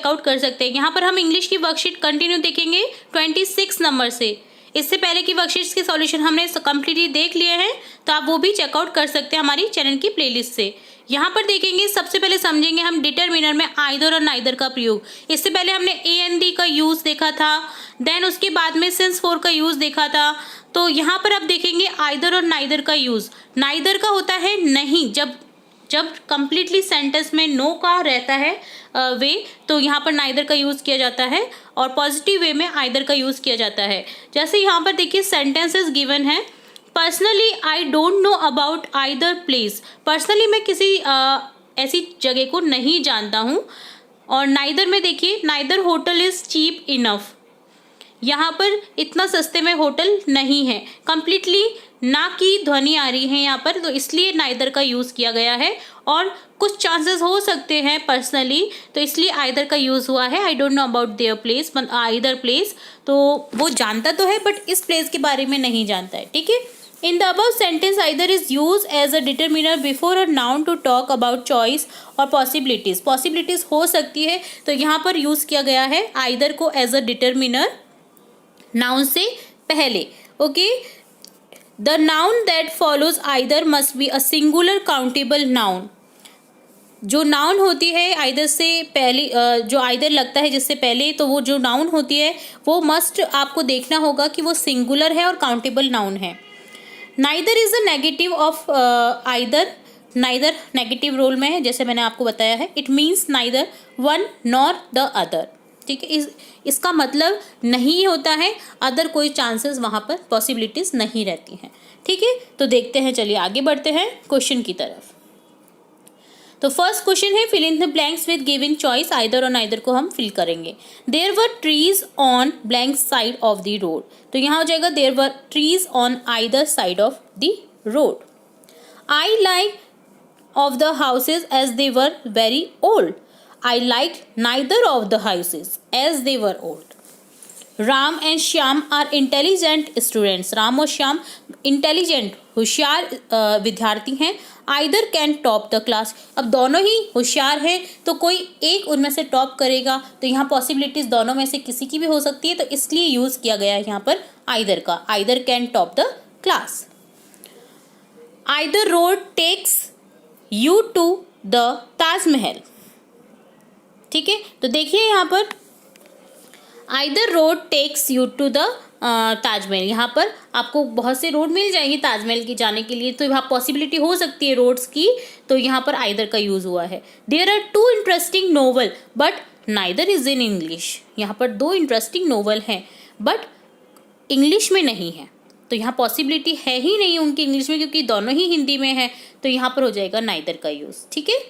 Checkout कर सकते हैं। यहाँ पर हम इंग्लिश की वर्कशीट कंटिन्यू देखेंगे 26 नंबर से। इससे पहले की वर्कशीट्स के सॉल्यूशन हमने कंप्लीटली देख लिए हैं, तो आप वो भी चेकआउट कर सकते हैं हमारी चैनल की प्लेलिस्ट से। यहाँ पर देखेंगे, सबसे पहले समझेंगे हम डिटरमिनर में आइदर और नाइदर का प्रयोग। इससे पहले हमने ए एन डी का यूज़ देखा था, देन उसके बाद में सिंस फोर का यूज़ देखा था। तो यहाँ पर अब देखेंगे आइदर और नाइदर का यूज़। नाइदर का होता है नहीं, जब कंप्लीटली सेंटेंस में नो का रहता है वे, तो यहाँ पर नाइदर का यूज़ किया जाता है, और पॉजिटिव वे में आइदर का यूज़ किया जाता है। जैसे यहाँ पर देखिए सेंटेंसेस गिवन है, personally I don't know about either place. Personally मैं किसी ऐसी जगह को नहीं जानता हूँ। और नाइदर में देखिए, neither hotel is cheap enough, यहाँ पर इतना सस्ते में होटल नहीं है। कंप्लीटली ना की ध्वनि आ रही है यहाँ पर, तो इसलिए नाइदर का यूज़ किया गया है। और कुछ चांसेस हो सकते हैं पर्सनली, तो इसलिए आइदर का यूज़ हुआ है। I don't know about their place, either place, तो वो जानता तो है बट इस प्लेस के बारे में नहीं जानता है। ठीक है। In the above sentence either is use as a determiner before a noun to talk about choice और पॉसिबिलिटीज। पॉसिबिलिटीज हो सकती है, तो यहाँ पर यूज़ किया गया है आइदर को एज अ डिटरमिनर नाउन से पहले। Okay, the noun that follows either must be a singular countable noun. जो नाउन होती है आइदर से पहले, जो आइदर लगता है जिससे पहले, तो वो जो नाउन होती है वो मस्ट आपको देखना होगा कि वो सिंगुलर है और काउंटेबल नाउन है। Neither is a negative of either. Neither negative role में है, जैसे मैंने आपको बताया है। It means neither one nor the other. ठीक है, इसका मतलब नहीं होता है अदर, कोई चांसेस वहाँ पर पॉसिबिलिटीज नहीं रहती हैं। ठीक है, तो देखते हैं, चलिए आगे बढ़ते हैं क्वेश्चन की तरफ। तो फर्स्ट क्वेश्चन है, fill in the blanks with given choice. Either और नाइदर को हम फिल करेंगे। There were trees on blank side of the road. तो यहाँ हो जाएगा there were trees on either side of the road. I like of the houses as they were very old. I liked neither of the houses as they were old. Ram and Shyam are intelligent students. Ram और Shyam intelligent होशियार विद्यार्थी हैं। Either can top the class. अब दोनों ही होशियार हैं, तो कोई एक उनमें से टॉप करेगा, तो यहाँ पॉसिबिलिटीज दोनों में से किसी की भी हो सकती है, तो इसलिए यूज़ किया गया है यहाँ पर आइदर का। Either can top the class. Either road takes you to the Taj Mahal. ठीक है, तो देखिए यहाँ पर either road takes you to the Taj Mahal. यहाँ पर आपको बहुत से रोड मिल जाएंगे ताजमहल की जाने के लिए, तो यहाँ पॉसिबिलिटी हो सकती है रोड्स की, तो यहाँ पर आइदर का यूज़ हुआ है। There are two interesting novel but neither is in English. यहाँ पर दो इंटरेस्टिंग नोवेल हैं बट इंग्लिश में नहीं है, तो यहाँ पॉसिबिलिटी है ही नहीं उनकी इंग्लिश में, क्योंकि दोनों ही हिंदी में है, तो यहाँ पर हो जाएगा नाइदर का यूज़। ठीक है,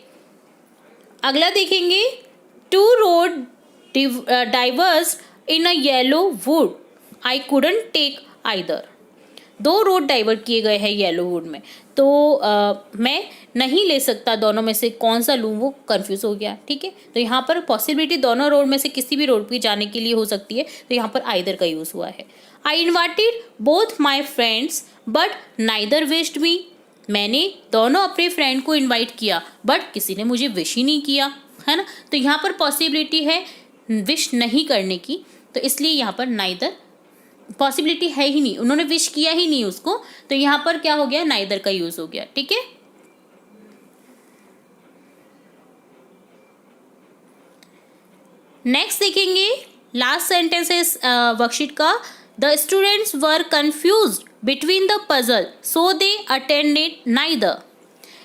अगला देखेंगे, two road diverged in a yellow wood. I couldn't take either. दो रोड डाइवर्ट किए गए हैं येलो वुड में, तो मैं नहीं ले सकता दोनों में से कौन सा लूँ, वो कंफ्यूज हो गया। ठीक है, तो यहाँ पर पॉसिबिलिटी दोनों रोड में से किसी भी रोड पे जाने के लिए हो सकती है, तो यहाँ पर आइदर का यूज़ हुआ है। I invited both my friends but neither wished मी। मैंने दोनों अपने फ्रेंड को इन्वाइट किया बट किसी ने मुझे विश ही नहीं किया, है ना। तो यहाँ पर पॉसिबिलिटी है विश नहीं करने की, तो इसलिए यहाँ पर नाइदर पॉसिबिलिटी है ही नहीं, उन्होंने विश किया ही नहीं उसको, तो यहाँ पर क्या हो गया, नाइदर का यूज हो गया। ठीक है, नेक्स्ट देखेंगे, लास्ट सेंटेंस है वर्कशीट का। The students were confused between the puzzle so they attended neither.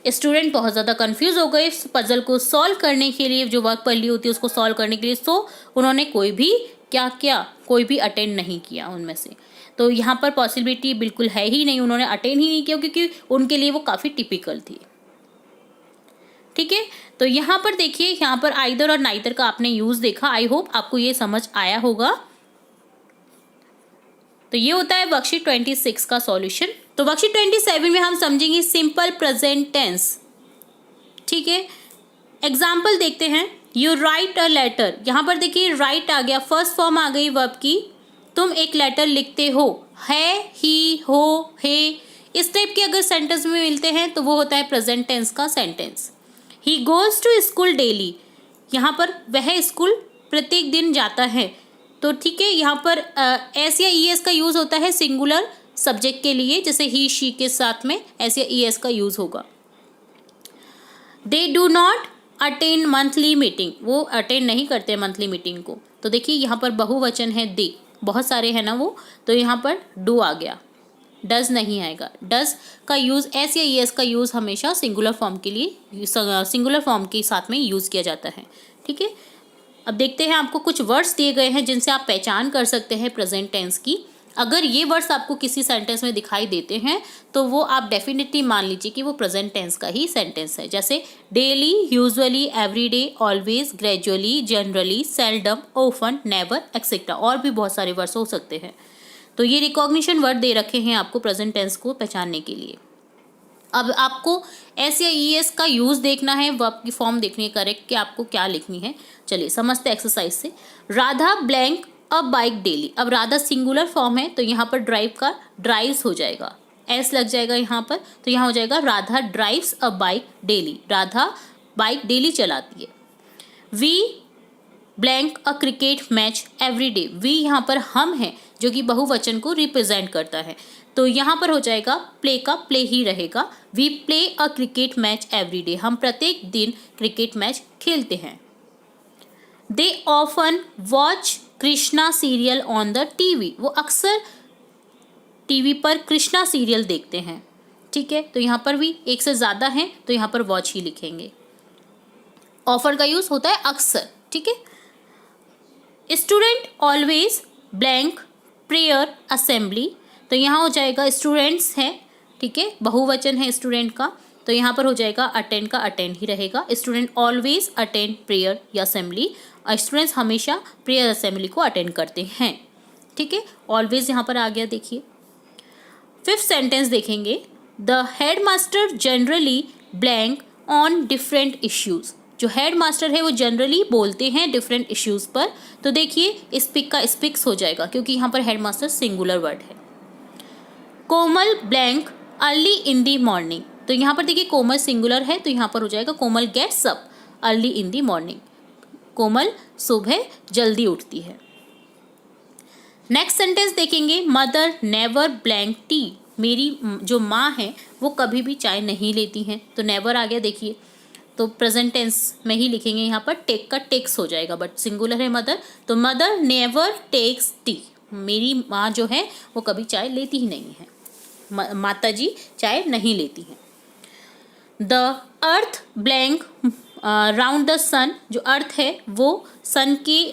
Student बहुत ज़्यादा कंफ्यूज हो गए इस पजल को सॉल्व करने के लिए, जो वर्क पढ़ ली होती है उसको सॉल्व करने के लिए, सो उन्होंने कोई भी क्या किया, कोई भी अटेंड नहीं किया उनमें से। तो यहाँ पर पॉसिबिलिटी बिल्कुल है ही नहीं, उन्होंने अटेंड ही नहीं किया, क्योंकि उनके लिए वो काफ़ी टिपिकल थी। ठीक है, तो यहाँ पर देखिए, यहाँ पर आइदर और नाइदर का आपने यूज़ देखा। आई होप आपको ये समझ आया होगा। तो ये होता है वर्कशीट 26 का सॉल्यूशन। तो वर्कशीट 27 में हम समझेंगे सिंपल प्रेजेंट टेंस। ठीक है, एग्जाम्पल देखते हैं। You write a letter. यहाँ पर देखिए राइट आ गया, फर्स्ट फॉर्म आ गई वर्ब की। तुम एक लेटर लिखते हो, है, ही, हो, हे, इस टाइप के अगर सेंटेंस में मिलते हैं तो वो होता है प्रेजेंट टेंस का sentence. He goes to school daily. यहाँ पर वह स्कूल प्रत्येक दिन जाता है, तो ठीक है, यहाँ पर एस या ई एस का यूज़ होता है सिंगुलर सब्जेक्ट के लिए, जैसे ही शी के साथ में एस या ई एस का यूज़ होगा। They do not attend monthly meeting, वो अटेंड नहीं करते मंथली मीटिंग को। तो देखिए यहाँ पर बहुवचन है दे, बहुत सारे हैं ना वो, तो यहाँ पर डू आ गया, डज नहीं आएगा। डज का यूज़, एस या ई एस का यूज़ हमेशा सिंगुलर फॉर्म के लिए, सिंगुलर फॉर्म के साथ में यूज़ किया जाता है। ठीक है, अब देखते हैं, आपको कुछ वर्ड्स दिए गए हैं जिनसे आप पहचान कर सकते हैं प्रेजेंट टेंस की। अगर ये वर्ड्स आपको किसी सेंटेंस में दिखाई देते हैं तो वो आप डेफिनेटली मान लीजिए कि वो प्रेजेंट टेंस का ही सेंटेंस है, जैसे daily, usually, everyday, always, gradually, generally, seldom, often, never, etcetera, और भी बहुत सारे वर्ड्स हो सकते हैं। तो ये रिकॉग्निशन वर्ड दे रखे हैं आपको प्रेजेंट टेंस को पहचानने के लिए। अब आपको एस या ई एस का यूज़ देखना है, वर्ब की फॉर्म देखनी है करेक्ट कि आपको क्या लिखनी है। चलिए समझते एक्सरसाइज से। राधा ब्लैंक अ बाइक डेली, अब राधा सिंगुलर फॉर्म है तो यहाँ पर ड्राइव का ड्राइव्स हो जाएगा, एस लग जाएगा यहाँ पर, तो यहाँ हो जाएगा Radha drives a bike daily, Radha bike daily चलाती है। We blank a cricket match every day, we यहाँ पर हम हैं जो कि बहुवचन को रिप्रेजेंट करता है, तो यहाँ पर हो जाएगा प्ले का प्ले ही रहेगा। We play a cricket match every day, हम प्रत्येक दिन क्रिकेट मैच खेलते हैं। They often watch Krishna serial on the TV, वो अक्सर टीवी पर कृष्णा सीरियल देखते हैं। ठीक है, तो यहाँ पर भी एक से ज़्यादा हैं तो यहाँ पर वॉच ही लिखेंगे। ऑफर का यूज़ होता है अक्सर। ठीक है, student always blank prayer assembly, तो यहाँ हो जाएगा स्टूडेंट्स है, ठीक है, बहुवचन है स्टूडेंट का, तो यहाँ पर हो जाएगा अटेंड का अटेंड ही रहेगा। स्टूडेंट ऑलवेज अटेंड प्रेयर या असेंबली, स्टूडेंट्स हमेशा प्रेयर असेंबली को अटेंड करते हैं। ठीक है, ऑलवेज यहाँ पर आ गया। देखिए फिफ्थ सेंटेंस देखेंगे, the head master generally blank on different issues, जो हेड मास्टर है वो जनरली बोलते हैं डिफरेंट इश्यूज पर, तो देखिए स्पीक का स्पीक्स हो जाएगा क्योंकि यहाँ पर हेड मास्टर सिंगुलर वर्ड है। Komal blank early in the morning, तो यहाँ पर देखिए कोमल सिंगुलर है तो यहाँ पर हो जाएगा Komal gets up early in the morning, Komal सुबह जल्दी उठती है। नेक्स्ट सेंटेंस देखेंगे, मदर नेवर ब्लैंक टी, मेरी जो माँ है वो कभी भी चाय नहीं लेती हैं, तो नेवर आ गया। देखिए तो प्रेजेंट टेंस में ही लिखेंगे, यहाँ पर टेक का टेक्स हो जाएगा, बट सिंगुलर है मदर, तो मदर नेवर टेक्स टी, मेरी माँ जो है वो कभी चाय लेती ही नहीं है, माता जी चाय नहीं लेती हैं। The earth blank round the sun, जो अर्थ है वो सन के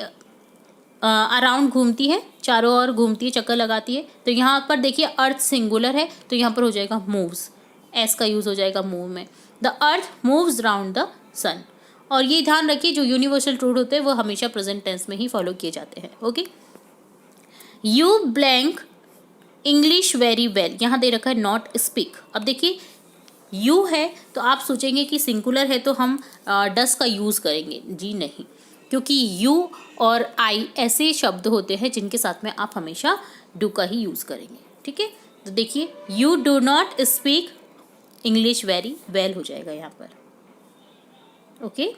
अराउंड घूमती है, चारों ओर घूमती है, चक्कर लगाती है, तो यहाँ पर देखिए अर्थ सिंगुलर है तो यहाँ पर हो जाएगा मूव्स, एस का यूज़ हो जाएगा मूव में। The earth moves round the sun, और ये ध्यान रखिए जो यूनिवर्सल ट्रूथ होते हैं वो हमेशा प्रेजेंट टेंस में ही फॉलो किए जाते हैं। Okay, you blank English very well, यहाँ दे रखा है नॉट स्पीक। अब देखिए यू है तो आप सोचेंगे कि सिंगुलर है तो हम डस का यूज़ करेंगे, जी नहीं, क्योंकि यू और आई ऐसे शब्द होते हैं जिनके साथ में आप हमेशा डू का ही यूज़ करेंगे। ठीक है, तो देखिए you do not speak English very well हो जाएगा यहाँ पर। ओके,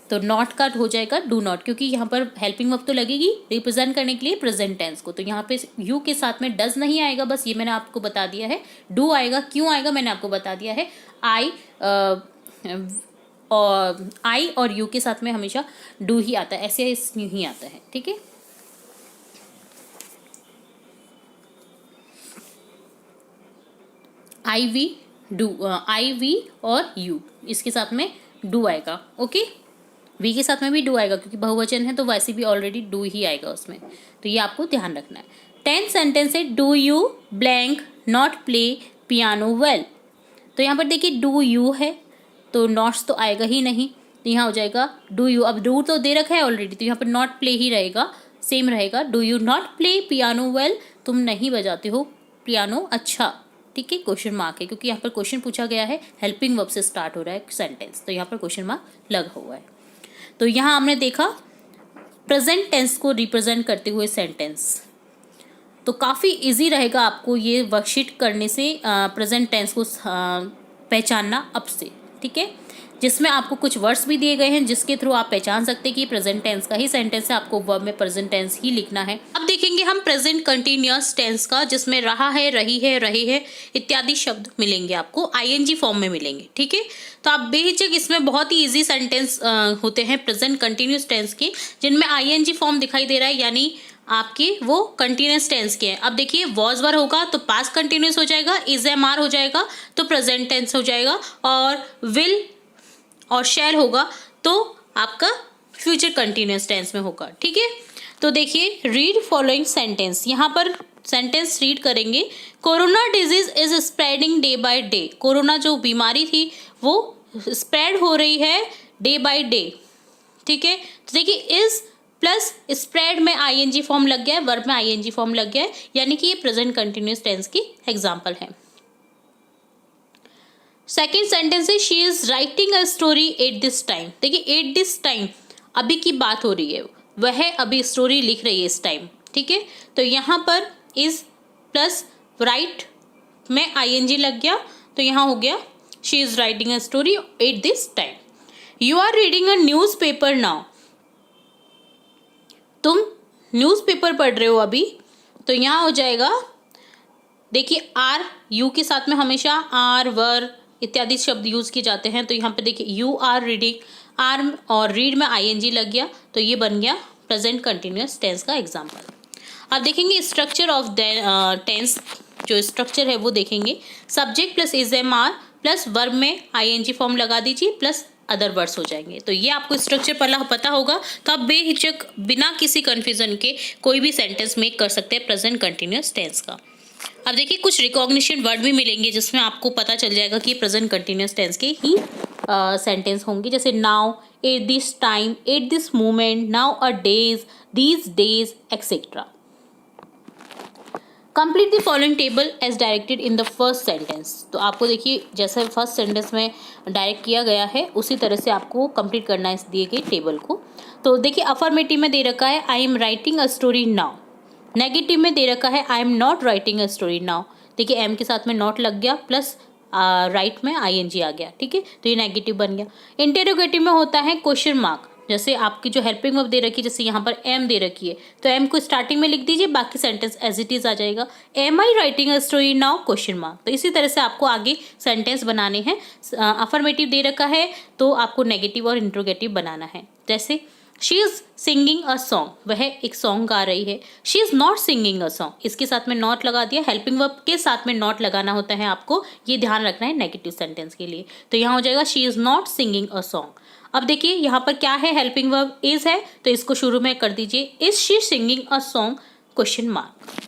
तो नॉट का हो जाएगा डू नॉट, क्योंकि यहाँ पर हेल्पिंग वर्ब तो लगेगी रिप्रेजेंट करने के लिए प्रेजेंट टेंस को, तो यहाँ पे यू के साथ में डज नहीं आएगा, बस ये मैंने आपको बता दिया है। डू आएगा, क्यों आएगा मैंने आपको बता दिया है। आई और यू के साथ में हमेशा डू ही आता है, ऐसे न्यू ही आता है। ठीक है, आई वी डू, आई वी और यू इसके साथ में डू आएगा। ओके, वी के साथ में भी डू आएगा क्योंकि बहुवचन है तो वैसे भी ऑलरेडी डू ही आएगा उसमें, तो ये आपको ध्यान रखना है। 10th सेंटेंस है, do you blank not play piano well, तो यहाँ पर देखिए डू यू है तो नॉट्स तो आएगा ही नहीं, तो यहाँ हो जाएगा डू यू। अब डू तो दे रखा है ऑलरेडी तो यहाँ पर नॉट प्ले ही रहेगा, सेम रहेगा। Do you not play piano well, तुम नहीं बजाते हो पियानो अच्छा। ठीक है, क्वेश्चन मार्क है क्योंकि यहाँ पर क्वेश्चन पूछा गया है, हेल्पिंग वर्ब से स्टार्ट हो रहा है सेंटेंस, तो यहाँ पर क्वेश्चन मार्क लगा हुआ है। तो यहाँ हमने देखा प्रेजेंट टेंस को रिप्रेजेंट करते हुए सेंटेंस, तो काफ़ी इजी रहेगा आपको ये वर्कशीट करने से प्रेजेंट टेंस को पहचानना अब से। ठीक है, जिसमें आपको कुछ वर्ड्स भी दिए गए हैं जिसके थ्रू आप पहचान सकते हैं कि प्रेजेंट टेंस का ही सेंटेंस है, आपको वर्ब में प्रेजेंट टेंस ही लिखना है। अब देखेंगे हम प्रेजेंट कंटिन्यूअस टेंस का, जिसमें रहा है, रही है, रहे हैं इत्यादि शब्द मिलेंगे आपको, आईएनजी फॉर्म में मिलेंगे। ठीक है, तो आप बेहिचक, इसमें बहुत ही ईजी सेंटेंस होते हैं प्रेजेंट कंटिन्यूअस टेंस के, जिनमें आईएनजी फॉर्म दिखाई दे रहा है, यानी आपके वो कंटिन्यूअस टेंस के हैं। अब देखिए, वॉज वर होगा तो पास्ट कंटिन्यूअस हो जाएगा, इज एम आर हो जाएगा तो प्रेजेंट टेंस हो जाएगा, और विल और शैल होगा तो आपका फ्यूचर कंटिन्यूअस टेंस में होगा। ठीक है, तो देखिए, रीड फॉलोइंग सेंटेंस, यहाँ पर सेंटेंस रीड करेंगे। Corona disease is spreading day by day. Corona जो बीमारी थी वो स्प्रेड हो रही है डे बाय डे। ठीक है, तो देखिए, इज प्लस स्प्रेड में आईएनजी फॉर्म लग गया है, वर्ब में आईएनजी फॉर्म लग गया है, यानी कि ये प्रेजेंट कंटिन्यूअस टेंस की एग्जाम्पल है। सेकेंड सेंटेंस है, she is writing a story at this time. देखिए, एट दिस टाइम अभी की बात हो रही है, वह अभी स्टोरी लिख रही है इस टाइम। ठीक है, तो यहाँ पर इज प्लस राइट में आईएनजी लग गया, तो यहाँ हो गया she is writing a story at this time. You are reading a newspaper now. तुम न्यूज पेपर पढ़ रहे हो अभी, तो यहाँ हो जाएगा, देखिए, आर यू के साथ में हमेशा आर वर इत्यादि शब्द यूज किए जाते हैं, तो यहाँ पे देखिए, यू आर रीडिंग, आर और रीड में आईएनजी लग गया, तो ये बन गया प्रेजेंट कंटिन्यूअस टेंस का एग्जाम्पल। अब देखेंगे स्ट्रक्चर ऑफ टेंस, जो स्ट्रक्चर है वो देखेंगे। Subject plus is am are plus verb में आईएनजी फॉर्म लगा दीजिए प्लस अदर वर्ड्स हो जाएंगे, तो ये आपको स्ट्रक्चर पता होगा, तो आप बेहिचक बिना किसी कंफ्यूजन के कोई भी सेंटेंस मेक कर सकते हैं प्रेजेंट कंटिन्यूअस टेंस का। अब देखिए, कुछ रिकॉग्निशन वर्ड भी मिलेंगे जिसमें आपको पता चल जाएगा कि प्रेजेंट कंटिन्यूअस टेंस के ही सेंटेंस होंगे, जैसे now, at this time, at this moment, nowadays, these days etcetera. Complete the following table as directed in the first sentence. तो आपको देखिए, जैसे फर्स्ट सेंटेंस में डायरेक्ट किया गया है उसी तरह से आपको कंप्लीट करना है इस दिए गए टेबल को। तो देखिए, अफर्मेटिव में दे रखा है I am writing a story now. Negative में दे रखा है I am not writing a story now. देखिए, एम के साथ में नॉट लग गया प्लस राइट में आईएनजी आ गया। ठीक है, तो ये नेगेटिव बन गया। इंटेरोगेटिव में होता है क्वेश्चन मार्क, जैसे आपकी जो हेल्पिंग वर्ब दे रखी है, जैसे यहाँ पर एम दे रखी है, तो एम को स्टार्टिंग में लिख दीजिए, बाकी सेंटेंस एज इट इज आ जाएगा। Am I writing a story now question mark. तो इसी तरह से आपको आगे सेंटेंस बनाने हैं। अफर्मेटिव दे रखा है तो आपको नेगेटिव और इंट्रोगेटिव बनाना है, जैसे she is singing a song, वह एक सॉन्ग गा रही है। She is not singing a song, इसके साथ में नॉट लगा दिया, हेल्पिंग वर्ब के साथ में नॉट लगाना होता है, आपको ये ध्यान रखना है नेगेटिव सेंटेंस के लिए। तो यहाँ हो जाएगा she is not singing a song. अब देखिए, यहाँ पर क्या है, हेल्पिंग वर्ब इज है, तो इसको शुरू में कर दीजिए, is she singing a song question mark.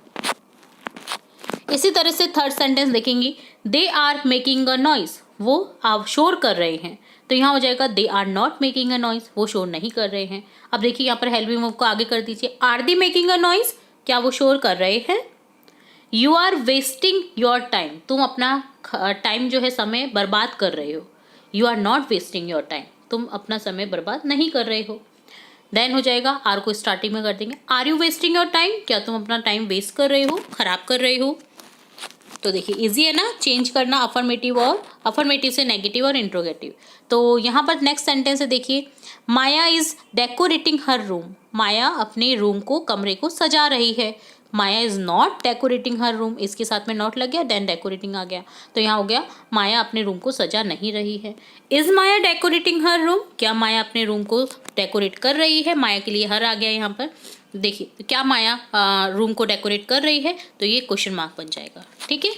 इसी तरह से थर्ड सेंटेंस देखेंगे, they are making a noise, वो आप शोर कर रहे हैं, तो यहाँ हो जाएगा they are not making a noise, वो शोर नहीं कर रहे हैं। अब देखिए, यहाँ पर हेल्पिंग वर्ब को आगे कर दीजिए, are they making a noise, क्या वो शोर कर रहे हैं। You are wasting your time, तुम अपना टाइम जो है समय बर्बाद कर रहे हो। You are not wasting your time, तुम अपना समय बर्बाद नहीं कर रहे हो। देन हो जाएगा, आर को स्टार्टिंग में कर देंगे, are you wasting your time, क्या तुम अपना टाइम वेस्ट कर रहे हो, खराब कर रहे हो। तो देखिए, इजी है ना चेंज करना अफर्मेटिव और अफर्मेटिव से नेगेटिव और इंट्रोगेटिव। तो यहाँ पर नेक्स्ट सेंटेंस है, देखिए, Maya is decorating her room, Maya अपने रूम को, कमरे को सजा रही है। Maya is not decorating her room, इसके साथ में नॉट लग गया, देन डेकोरेटिंग आ गया, तो यहाँ हो गया माया अपने रूम को सजा नहीं रही है। Is Maya decorating her room, क्या माया अपने रूम को डेकोरेट कर रही है, माया के लिए हर आ गया यहाँ पर। देखिए, क्या माया रूम को डेकोरेट कर रही है, तो ये क्वेश्चन मार्क बन जाएगा। ठीक है,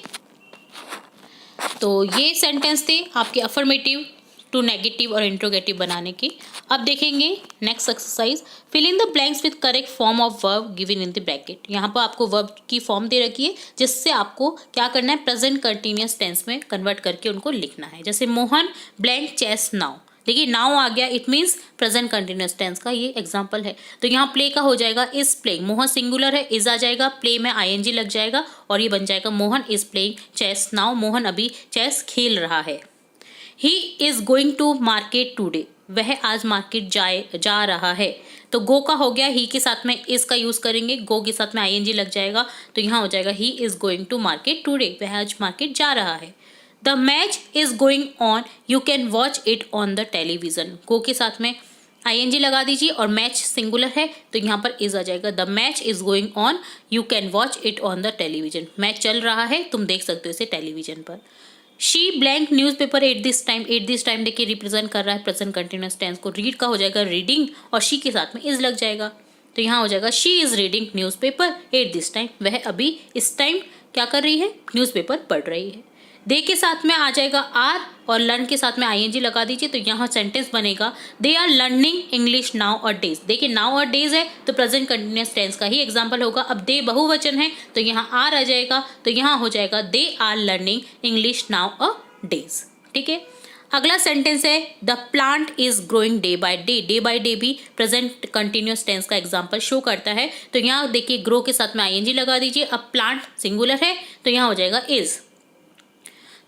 तो ये सेंटेंस थे आपके अफर्मेटिव टू नेगेटिव और इंट्रोगेटिव बनाने की। अब देखेंगे next exercise, fill in the blanks with correct form of verb given in the bracket. यहाँ पर आपको वर्ब की फॉर्म दे रखी है, जिससे आपको क्या करना है, प्रेजेंट कंटिन्यूअस टेंस में कन्वर्ट करके उनको लिखना है। जैसे मोहन ब्लैंक चेस नाउ, देखिए नाउ आ गया, it means present continuous tense का ये एग्जांपल है। तो यहाँ प्ले का हो जाएगा इज प्लेइंग, मोहन सिंगुलर है, इज आ जाएगा, प्ले में आईएनजी लग जाएगा और ये बन जाएगा Mohan is playing chess now, Mohan अभी चेस खेल रहा है। He is going to market today, वह आज मार्केट जा रहा है। तो गो का हो गया, ही के साथ में इज का यूज करेंगे, गो के साथ में आईएनजी लग जाएगा, तो यहाँ हो जाएगा he is going to market today, वह आज मार्केट जा रहा है। The match is going on, you can watch it on the television. Go के साथ में ING लगा दीजिए और मैच सिंगुलर है तो यहाँ पर इज आ जाएगा। The match is going on, you can watch it on the television. Match चल रहा है, तुम देख सकते हो इसे टेलीविजन पर। She blank newspaper eight this time. At this time देखिए रिप्रेजेंट कर रहा है प्रेजेंट कंटिन्यूअस टेंस को। रीड का हो जाएगा रीडिंग और शी के साथ में इज लग जाएगा तो यहाँ हो जाएगा she is reading newspaper eight this time. वह अभी इस टाइम क्या कर रही है, न्यूज़पेपर पढ़ रही है। दे के साथ में आ जाएगा आर और लर्न के साथ में ING लगा दीजिए तो यहाँ सेंटेंस बनेगा they are learning English nowadays. देखिए नाउ और डेज है तो प्रेजेंट कंटिन्यूअस टेंस का ही एग्जांपल होगा। अब दे बहुवचन है तो यहाँ आर आ जाएगा तो यहाँ हो जाएगा they are learning English nowadays. ठीक है, अगला सेंटेंस है the plant is growing day by day. Day by day भी प्रेजेंट कंटिन्यूअस टेंस का एग्जांपल शो करता है तो यहाँ देखिए ग्रो के साथ में ING लगा दीजिए। अब प्लांट सिंगुलर है तो यहाँ हो जाएगा is.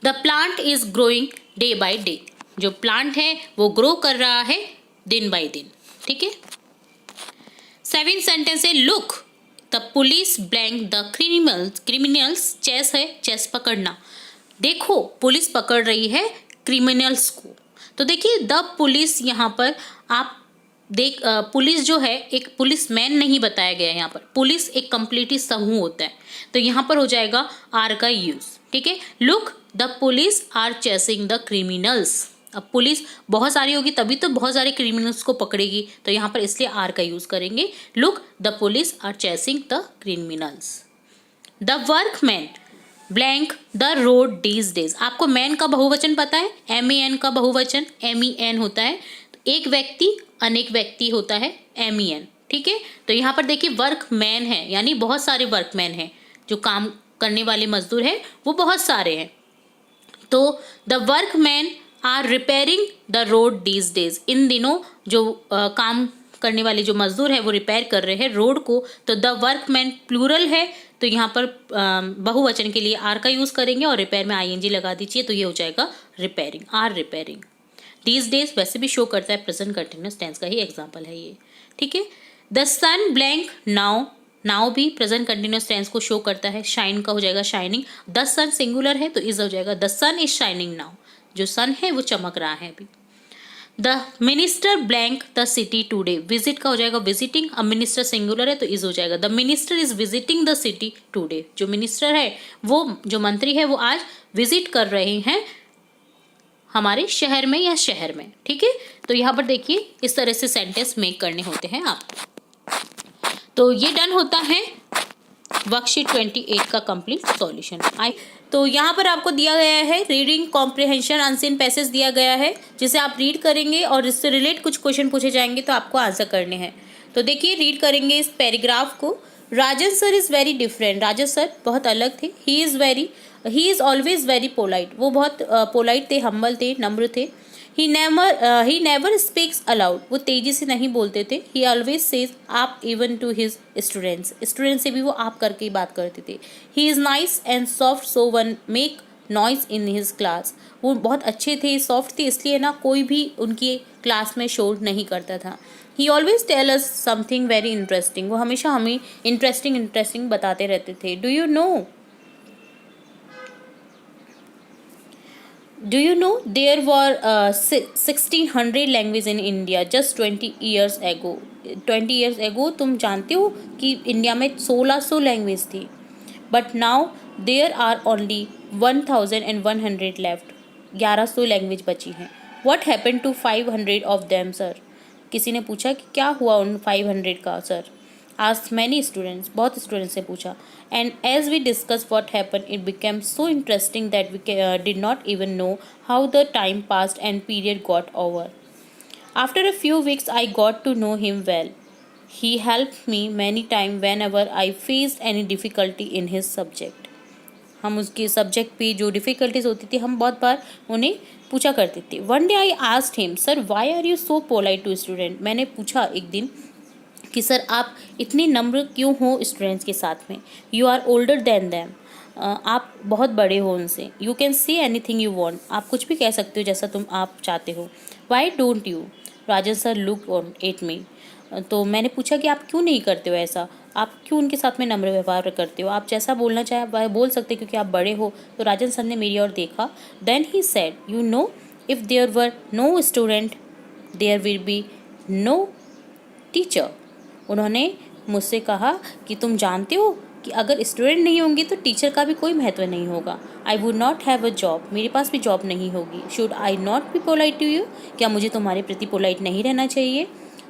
The plant is growing day by day. जो प्लांट है वो ग्रो कर रहा है दिन बाय दिन। ठीक है, 7 सेंटेंस है look the police blank the criminals. Chase है, चेस पकड़ना। देखो पुलिस पकड़ रही है क्रिमिनल्स को। तो देखिए द पुलिस यहाँ पर आप देख पुलिस जो है एक पुलिस मैन नहीं बताया गया है। यहाँ पर पुलिस एक कंप्लीटली समूह होता है तो यहाँ पर हो जाएगा आर का यूज। ठीक है, look the police are chasing the criminals. अब पुलिस बहुत सारी होगी तभी तो बहुत सारे क्रिमिनल्स को पकड़ेगी तो यहाँ पर इसलिए आर का यूज करेंगे। Look the police are chasing the criminals. The workman blank the road these days. आपको मैन का बहुवचन पता है, MEN का बहुवचन MEN होता है। एक व्यक्ति अनेक व्यक्ति होता है MEN। ठीक है, तो यहाँ पर देखिए वर्कमैन है यानी बहुत सारे वर्कमैन हैं, जो काम करने वाले मजदूर हैं वो बहुत सारे हैं। तो the workman are repairing the road these days. इन दिनों जो काम करने वाले जो मजदूर है वो रिपेयर कर रहे हैं रोड को। तो द वर्कमैन प्लूरल है तो यहाँ पर बहुवचन के लिए आर का यूज करेंगे और रिपेयर में ING लगा दीजिए तो ये हो जाएगा repairing, are repairing. These days वैसे भी शो करता है प्रेजेंट कंटिन्यूअस टेंस का ही एग्जांपल है ये। ठीक है, the sun blank now. Now भी प्रेजेंट कंटिन्यूअस टेंस को शो करता है। शाइन का हो जाएगा शाइनिंग। द सन सिंगुलर है तो इज हो जाएगा the sun is shining now. जो सन है वो चमक रहा है अभी। The minister blank the city today. Visit का हो जाएगा विजिटिंग। अब मिनिस्टर सिंगुलर है तो इज हो जाएगा the minister is visiting the city today. जो मिनिस्टर है वो जो मंत्री है वो आज विजिट कर रहे हैं हमारे शहर में या शहर में। ठीक है, तो यहाँ पर देखिए इस तरह से सेंटेंस मेक करने होते हैं आपको। तो ये डन होता है वर्कशीट 28 का कंप्लीट सॉल्यूशन। तो यहाँ पर आपको दिया गया है रीडिंग कॉम्प्रिहेंशन अनसीन पैसेज दिया गया है जिसे आप रीड करेंगे और इससे रिलेट कुछ क्वेश्चन पूछे जाएंगे तो आपको आंसर करने हैं। तो देखिए रीड करेंगे इस पैराग्राफ को। Rajan sir is very different. Rajan sir बहुत अलग थे। He is always very polite. वो बहुत पोलाइट थे, हम्बल थे, नम्र थे। He never speaks aloud. वो तेजी से नहीं बोलते थे। ही ऑलवेज सेज आप even to his students. Student से भी वो आप करके ही बात करते थे। He is nice and soft so one make noise in his class. वो बहुत अच्छे थे, सॉफ्ट थे, इसलिए ना कोई भी उनकी क्लास में शोर नहीं करता था। He always tell us something very interesting. वो हमेशा हमें इंटरेस्टिंग बताते रहते थे। Do you know there were 1600 languages in India just 20 years ago? 20 years ago तुम जानते हो कि इंडिया में 1600 लैंग्वेज थी। But now there are only 1100 left. 1100 language बची हैं। What happened to 500 of them, sir? किसी ने पूछा कि क्या हुआ उन 500 का सर। Asked many students, बहुत स्टूडेंट्स ने पूछा। And as we discussed what happened, it became so interesting that we did not even know how the time passed and period got over. After a few weeks, I got to know him well. He helped me many times whenever I faced any difficulty in his subject. हम उसके subject पे जो difficulties होती थी हम बहुत बार उन्हें पूछा करते थे। One day I asked him, sir, why are you so polite to student? मैंने पूछा एक दिन कि सर आप इतनी नम्र क्यों हो स्टूडेंट्स के साथ में। You are older than them. आप बहुत बड़े हो उनसे। You can say anything you want. आप कुछ भी कह सकते हो जैसा आप चाहते हो। Why don't you? Rajan sir look on at me. तो मैंने पूछा कि आप क्यों नहीं करते हो ऐसा, आप क्यों उनके साथ में नम्र व्यवहार करते हो, आप जैसा बोलना चाहे वह बोल सकते क्योंकि आप बड़े हो। तो राजन सर ने मेरी ओर देखा। Then he said, you know, if there were no student there will be no teacher. उन्होंने मुझसे कहा कि तुम जानते हो कि अगर स्टूडेंट नहीं होंगे तो टीचर का भी कोई महत्व नहीं होगा। I would not have a job, मेरे पास भी जॉब नहीं होगी। Should I not be polite to you, क्या मुझे तुम्हारे प्रति पोलाइट नहीं रहना चाहिए।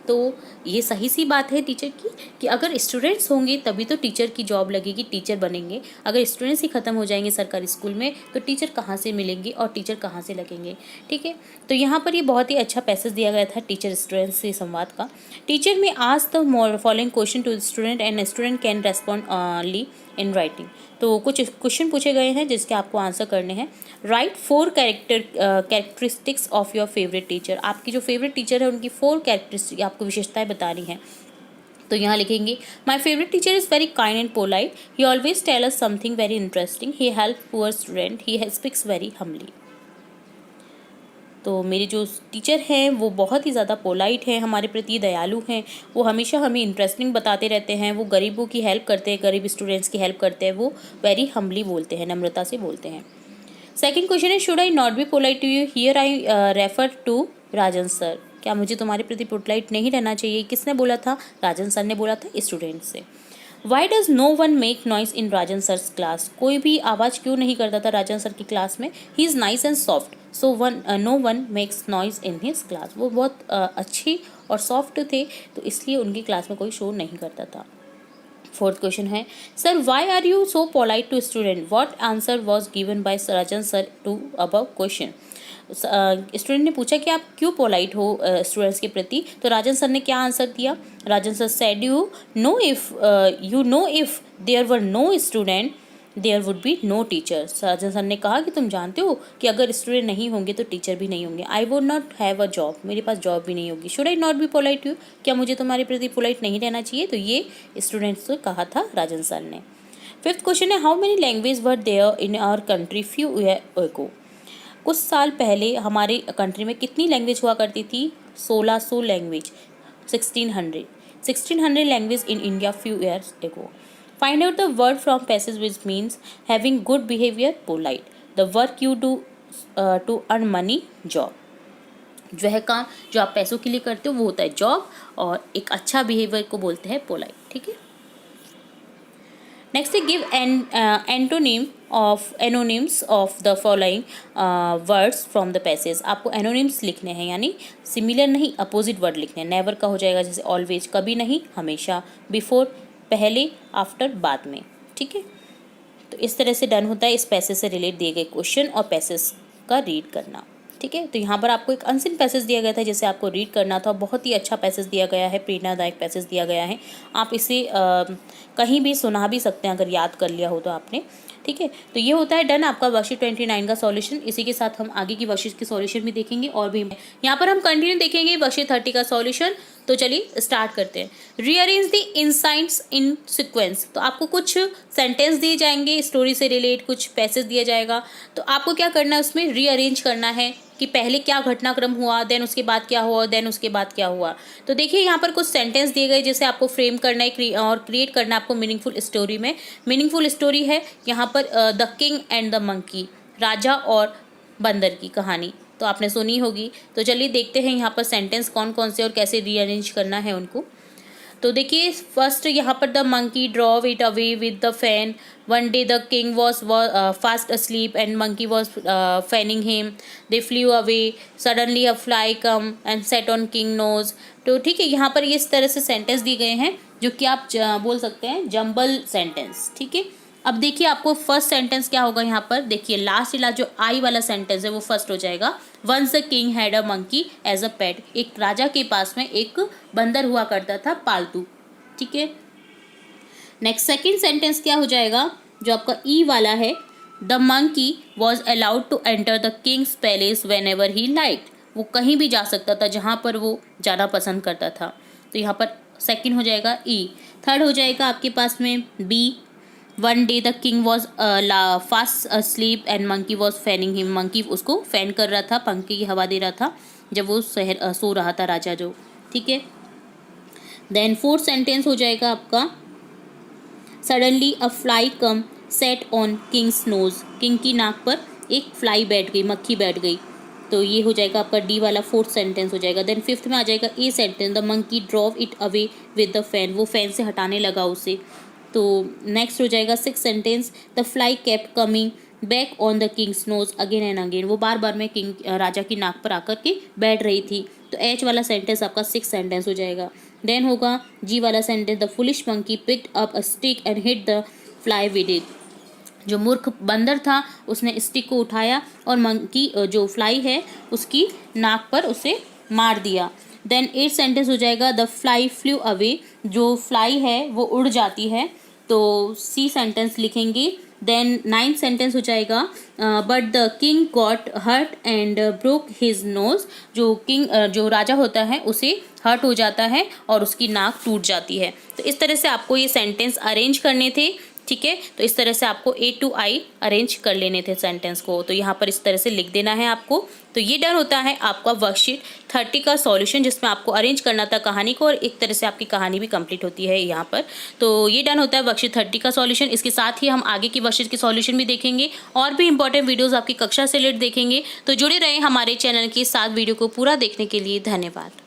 तो ये सही सी बात है टीचर की कि अगर स्टूडेंट्स होंगे तभी तो टीचर की जॉब लगेगी, टीचर बनेंगे। अगर स्टूडेंट्स ही ख़त्म हो जाएंगे सरकारी स्कूल में तो टीचर कहाँ से मिलेंगे और टीचर कहाँ से लगेंगे। ठीक है, तो यहाँ पर ये बहुत ही अच्छा पैसेज दिया गया था टीचर स्टूडेंट्स से संवाद का। टीचर में ask the following question to student and student can respond only in writing. तो कुछ क्वेश्चन पूछे गए हैं जिसके आपको आंसर करने हैं। Right 4 characteristics of your favourite teacher. आपकी जो फेवरेट टीचर है उनकी 4 कैरेक्टरिस्टिक आपको विशेषताएं बतानी हैं। तो यहाँ लिखेंगे, my favourite teacher is very kind and polite, he always tell us something very interesting, he help poor student, he speaks very humbly. तो मेरे जो टीचर हैं वो बहुत ही ज़्यादा पोलाइट हैं, हमारे प्रति दयालु हैं, वो हमेशा हमें इंटरेस्टिंग बताते रहते हैं, वो गरीबों की हेल्प करते हैं, गरीब स्टूडेंट्स की हेल्प करते हैं, वो वेरी हम्बली बोलते हैं, नम्रता से बोलते हैं। सेकंड क्वेश्चन है, should I not be polite to you, here I refer to Rajan sir. क्या मुझे तुम्हारे प्रति पोलाइट नहीं रहना चाहिए, किसने बोला था, राजन सर ने बोला था स्टूडेंट से। Why does no one make noise in Rajan sir's class, कोई भी आवाज़ क्यों नहीं करता था राजन सर की क्लास में। He is nice and soft so no one makes noise in his class, वो बहुत अच्छी और सॉफ्ट थे तो इसलिए उनकी क्लास में कोई शोर नहीं करता था। फोर्थ क्वेश्चन है, sir why are you so polite to student, what answer was given by Rajan sir to above question. Student ने पूछा कि आप क्यों पोलाइट हो स्टूडेंट्स के प्रति, तो राजन सर ने क्या आंसर दिया। Rajan sir said, you know if there were no student there would be no teacher. Rajan sir ने कहा कि तुम जानते हो कि अगर स्टूडेंट नहीं होंगे तो टीचर भी नहीं होंगे। आई would not have a job, मेरे पास जॉब भी नहीं होगी। Should I not be polite you, क्या मुझे तुम्हारे प्रति पोलाइट नहीं रहना चाहिए। तो ये स्टूडेंट्स को कहा था राजन सर ने। फिफ्थ क्वेश्चन है, how many language were there in our country few year ago. कुछ साल पहले हमारे कंट्री में कितनी लैंग्वेज हुआ करती थी, 1600 language, 1600 language in India few years ago. Find out the word from passage which means having good behaviour, polite. The work you do to earn money, job. वह काम जो आप पैसों के लिए करते हो वो होता है जॉब, और एक अच्छा बिहेवियर को बोलते हैं पोलाइट। ठीक है, नेक्स्ट है, give anonymous of the following words from the passage. आपको एनोनिम्स लिखने हैं, यानी सिमिलर नहीं अपोजिट वर्ड लिखने हैं। नेवर का हो जाएगा जैसे ऑलवेज, कभी नहीं हमेशा, बिफोर पहले, आफ्टर बाद में। ठीक है, तो इस तरह से डन होता है इस पैसेज से रिलेट दिए गए क्वेश्चन और पैसेज का रीड करना। ठीक है, तो यहाँ पर आपको एक अनसिन पैसेज दिया गया था जिसे आपको रीड करना था। बहुत ही अच्छा पैसेज दिया गया है, प्रेरणादायक पैसेज दिया गया है। आप इसे कहीं भी सुना भी सकते हैं अगर याद कर लिया हो तो आपने। ठीक है, तो ये होता है डन आपका वर्कशीट 29 का सॉल्यूशन। इसी के साथ हम आगे की वर्कशीट की सॉल्यूशन भी देखेंगे और भी यहाँ पर हम कंटिन्यू देखेंगे वर्कशीट 30 का सॉल्यूशन। तो चलिए स्टार्ट करते हैं। Rearrange the insights in sequence. तो आपको कुछ सेंटेंस दिए जाएंगे, स्टोरी से रिलेट कुछ पैसेज दिया जाएगा, तो आपको क्या करना है, उसमें रीअरेंज करना है कि पहले क्या घटनाक्रम हुआ, देन उसके बाद क्या हुआ, देन उसके बाद क्या हुआ। तो देखिए यहाँ पर कुछ सेंटेंस दिए गए जिसे आपको फ्रेम करना है और क्रिएट करना है आपको मीनिंगफुल स्टोरी में। मीनिंगफुल स्टोरी है यहाँ पर the king and the monkey, राजा और बंदर की कहानी, तो आपने सुनी होगी। तो चलिए देखते हैं यहाँ पर सेंटेंस कौन कौन से और कैसे रीअरेंज करना है उनको। तो देखिए फर्स्ट यहाँ पर, the monkey drove it away with the fan, one day the king was fast asleep and monkey was fanning him, they flew away, suddenly a fly come and set on king nose. तो ठीक है, यहाँ पर इस तरह से sentence दिए गए हैं जो कि आप बोल सकते हैं जम्बल सेंटेंस। ठीक है, अब देखिए आपको फर्स्ट सेंटेंस क्या होगा यहाँ पर, देखिए लास्ट जो आई वाला सेंटेंस है वो फर्स्ट हो जाएगा। Once the king had a monkey as a pet, एक राजा के पास में एक बंदर हुआ करता था पालतू। ठीक है, नेक्स्ट सेकंड सेंटेंस क्या हो जाएगा, जो आपका ई वाला है, the monkey was allowed to enter the king's palace whenever he liked, वो कहीं भी जा सकता था जहाँ पर वो जाना पसंद करता था। तो यहाँ पर सेकंड हो जाएगा ई। थर्ड हो जाएगा आपके पास में B, one day the king was fast asleep and monkey was fanning him, monkey उसको फैन कर रहा था, पंखे की हवा दे रहा था जब वो सो रहा था राजा जो। ठीक है, देन फोर्थ सेंटेंस हो जाएगा आपका suddenly a fly come set on king's nose. King की नाक पर एक फ्लाई बैठ गई, मक्खी बैठ गई। तो ये हो जाएगा आपका डी वाला फोर्थ सेंटेंस हो जाएगा। देन फिफ्थ में आ जाएगा A sentence, the monkey drove it away with the fan. वो फैन से हटाने लगा उसे। तो नेक्स्ट हो जाएगा six sentence, the fly kept coming back on the king's nose again and again. वो बार बार में राजा की नाक पर आकर के बैठ रही थी। तो एच वाला सेंटेंस आपका सिक्स सेंटेंस हो जाएगा। देन होगा जी वाला sentence, the foolish monkey picked up a stick and hit the fly with it. जो मूर्ख बंदर था उसने स्टिक को उठाया और मंकी जो फ्लाई है उसकी नाक पर उसे मार दिया। देन एट सेंटेंस हो जाएगा, द फ्लाई फ्लू अवे। जो फ्लाई है वो उड़ जाती है, तो सी सेंटेंस लिखेंगे। देन नाइन्थ सेंटेंस हो जाएगा, but the king got hurt and broke his nose. जो राजा होता है उसे हर्ट हो जाता है और उसकी नाक टूट जाती है। तो इस तरह से आपको ये सेंटेंस अरेंज करने थे, ठीक है। तो इस तरह से आपको ए टू आई अरेंज कर लेने थे सेंटेंस को। तो यहाँ पर इस तरह से लिख देना है आपको। तो ये डन होता है आपका वर्कशीट 30 का सॉल्यूशन, जिसमें आपको अरेंज करना था कहानी को और एक तरह से आपकी कहानी भी कंप्लीट होती है यहाँ पर। तो ये डन होता है वर्कशीट 30 का सॉल्यूशन। इसके साथ ही हम आगे की वर्कशीट की सॉल्यूशन भी देखेंगे और भी इंपॉर्टेंट वीडियोज़ आपकी कक्षा से रिलेटेड देखेंगे। तो जुड़े रहें हमारे चैनल के साथ। वीडियो को पूरा देखने के लिए धन्यवाद।